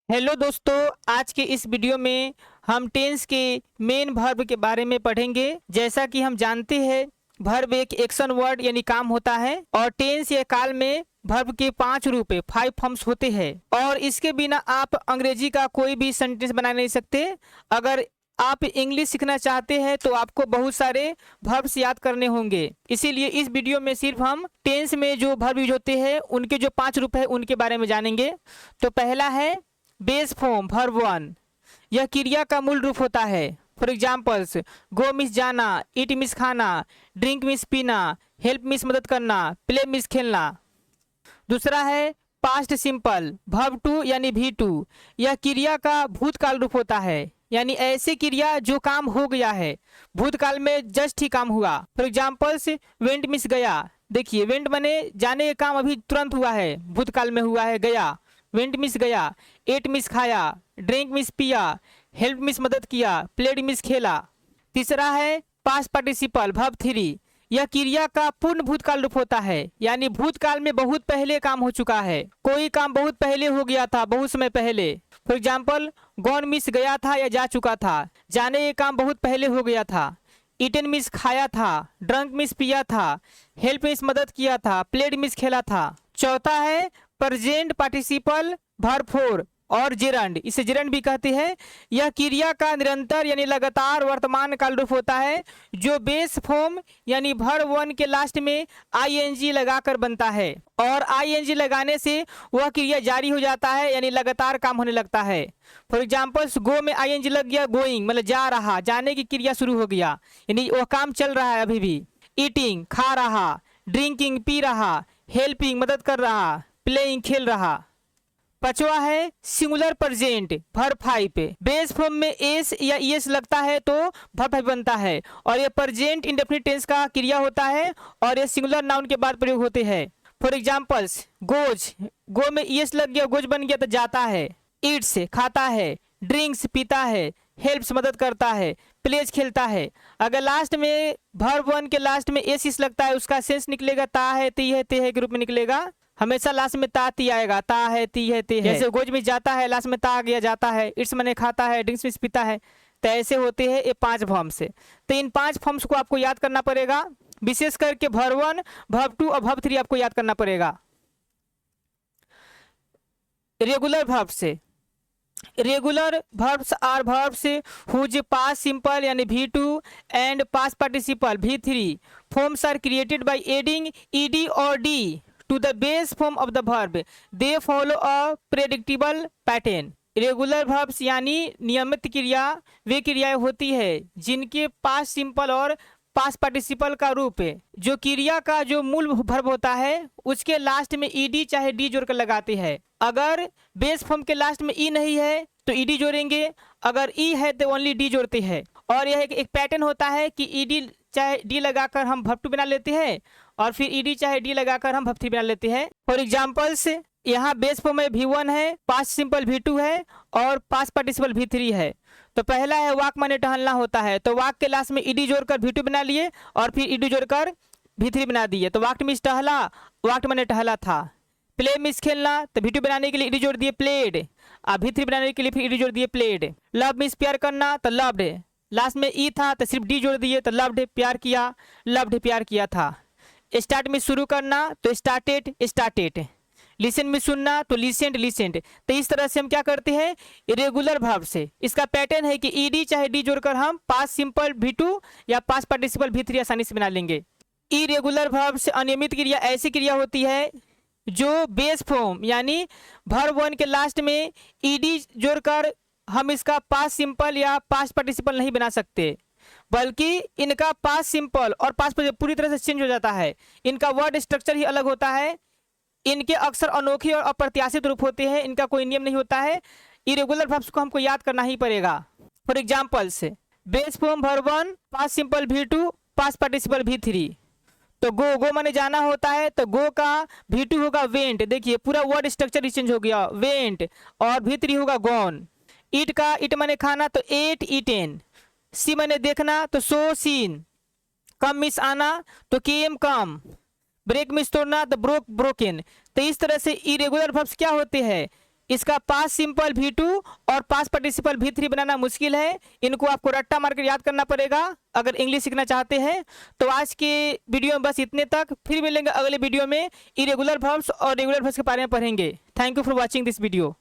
Hello दोस्तों, आज के इस वीडियो में हम टेंस के मेन वर्ब के बारे में पढ़ेंगे। जैसा कि हम जानते हैं, वर्ब एक एक्शन वर्ड यानी काम होता है और टेंस या काल में वर्ब के 5 रूप 5 फॉर्म्स होते हैं और इसके बिना आप अंग्रेजी का कोई भी सेंटेंस बना नहीं सकते। अगर आप इंग्लिश सीखना चाहते हैं तो आपको बहुत सारे वर्ब्स याद करने होंगे। इसीलिए इस वीडियो में सिर्फ हम टेंस में जो वर्ब यूज होते हैं उनके जो 5 रूप है उनके बारे में जानेंगे। तो पहला है बेस फॉर्म वर्ब वन। यह क्रिया का मूल रूप होता है। फॉर एग्जाम्पल्स, गो मिस जाना, ईट मिस खाना, ड्रिंक मिस पीना, हेल्प मिस मदद करना, प्ले मिस खेलना। दूसरा है पास्ट सिंपल वर्ब टू यानी भी टू। यह क्रिया का भूतकाल रूप होता है, यानी ऐसी क्रिया जो काम हो गया है, भूतकाल में जस्ट ही काम हुआ। फॉर एग्जाम्पल्स, वेंट मिस गया। देखिए, वेंट बने जाने का काम अभी तुरंत हुआ है, भूतकाल में हुआ है, गया। वेंट मिस गया, एट मिस खाया, ड्रिंक मिस पिया, हेल्प मिस मदद किया, प्लेड मिस खेला। तीसरा है पास्ट पार्टिसिपल वर्ब थ्री। यह क्रिया का पूर्ण भूतकाल रूप होता है, यानी भूतकाल में बहुत पहले काम हो चुका है, कोई काम बहुत पहले हो गया था, बहुत समय पहले। फॉर एग्जाम्पल, गॉन मिस गया था या जा चुका था, जाने ये काम बहुत पहले हो गया था। ईटन मिस खाया था, ड्रंक मिस पिया था, हेल्प मिस मदद किया था, प्लेड मिस खेला था। चौथा है प्रेजेंट पार्टिसिपल वर्ब फोर और जेरंड, इसे जेरंड भी कहते हैं। यह क्रिया का निरंतर यानी लगातार वर्तमान काल रूप होता है, जो बेस फॉर्म यानी वर्ब वन के लास्ट में आईएनजी लगाकर बनता है और आईएनजी लगाने से वह क्रिया जारी हो जाता है, यानी लगातार काम होने लगता है। फॉर एग्जाम्पल्स, गो में आईएनजी लग गया, गोइंग मतलब जा रहा, जाने की क्रिया शुरू हो गया, यानी वह काम चल रहा है अभी भी। ईटिंग खा रहा, ड्रिंकिंग पी रहा, हेल्पिंग मदद कर रहा, प्लेइंग खेल रहा। पांचवा है singular present verb five. Base form में एस या ईएस लगता है तो वर्ब फाइव बनता है और यह प्रेजेंट इंडेफिनिट टेंस का क्रिया होता है और यह सिंगुलर नाउन के बाद प्रयोग होते हैं। फॉर एग्जाम्पल्स, गोज, गो में ईएस लग गया, गोज बन गया तो जाता है। ईट्स खाता है, ड्रिंक्स पीता है, हेल्प्स मदद करता है, प्लेज खेलता है। अगर लास्ट में वर्ब वन के लास्ट में एस इस लगता है, उसका सेंस निकलेगा ता है, ती है, ते है के रूप में निकलेगा। हमेशा लास्ट में ता ती आएगा, ता है, ती है, ते है। जैसे गोज में जाता है, लास्ट में ता आ गया, जाता है। इट्स मने खाता है, ड्रिंक्स में पीता है। तो ऐसे होते हैं ये 5 फॉर्म्स से। तो इन 5 फॉर्म्स को आपको याद करना पड़ेगा, विशेष करके वर्ब वन, वर्ब टू और वर्ब थ्री आपको याद करना पड़ेगा। रेगुलर वर्ब से, regular verbs are verbs whose past simple यानी V2 and past participle V3 forms are created by adding ed or d to the base form of the verb. They follow a predictable pattern. Regular verbs यानी नियमित क्रिया वे क्रियाएं होती है जिनके past simple और past participle का रूप है, जो क्रिया का जो मूल वर्ब होता है उसके लास्ट में ईडी चाहे डी जोड़कर लगाते हैं। अगर बेस फॉर्म के लास्ट में ई नहीं है तो ईडी जोड़ेंगे, अगर ई है तो ओनली डी जोड़ते हैं। और यह एक पैटर्न होता है कि ईडी चाहे डी लगाकर हम वर्ब टू बना लेते हैं और फिर ईडी चाहे डी लगाकर हम वर्ब थ्री बना लेते हैं। फॉर एग्जाम्पल्स, यहाँ बेस फॉर्म में V1 है, पास्ट सिंपल V2 है और पास्ट पार्टिसिपल V3 है। तो पहला है वाक माने टहलना होता है, तो वाक के लास्ट में ईडी जोड़कर V2 बना लिए और फिर ईडी जोड़कर V3 बना दिए। तो वाक मिस टहला, वाक माने टहला था। प्ले मिस खेलना, तो V2 बनाने के लिए ईडी जोड़ दिए प्लेड, और V3 बनाने के लिए फिर ईडी जोड़ दिए प्लेड। लव मिस प्यार करना, तो लव्ड, लास्ट में ई था तो सिर्फ डी जोड़ दिए, तो लव्ड प्यार किया, लव्ड प्यार किया था। स्टार्ट में शुरू करना तो स्टार्टेड, स्टार्टेड। लिसन में सुनना तो लिसेंड, लिसेंड। तो इस तरह से हम क्या करते हैं इरेगुलर वर्ब से। इसका पैटर्न है कि ईडी चाहे डी जोड़कर हम पास्ट सिंपल V2 या पास्ट पार्टिसिपल V3 आसानी से बना लेंगे। इरेगुलर वर्ब से अनियमित क्रिया ऐसी क्रिया होती है जो बेस फॉर्म यानी वर्ब वन के लास्ट में ईडी जोड़कर हम इसका पास्ट सिंपल या पास्ट पार्टिसिपल नहीं बना सकते, बल्कि इनका पास्ट सिंपल और पास्ट पूरी तरह से चेंज हो जाता है। इनका वर्ड स्ट्रक्चर ही अलग होता है, इनके अक्सर अनोखे और अप्रत्याशित रूप होते हैं, इनका कोई नियम नहीं होता है। इरेगुलर वर्ब्स को हमको याद करना ही पड़ेगा। For examples, base form verb one, past simple V2, past participle V3। तो गो, गो माने जाना होता है, तो गो का V2 होगा वेंट। देखिए पूरा वर्ड स्ट्रक्चर चेंज हो गया, वेंट, और V3 होगा गॉन। ईट का ईट माने खाना, तो एट, ईटेन। सी माने देखना, तो सो, सीन। कम मिस आना, तो केम, कम। ब्रेक मिस तोड़ना, तो ब्रोक, ब्रोकन। तो इस तरह से इरेगुलर वर्ब्स क्या होते हैं, इसका पास्ट सिंपल V2 और पास्ट पार्टिसिपल V3 बनाना मुश्किल है। इनको आपको रट्टा मार कर याद करना पड़ेगा अगर इंग्लिश सीखना चाहते हैं। तो आज के वीडियो में बस इतने तक, फिर मिलेंगे अगले वीडियो में इरेगुलर वर्ब्स और रेगुलर वर्ब्स के बारे में पढ़ेंगे। Thank you for watching this video.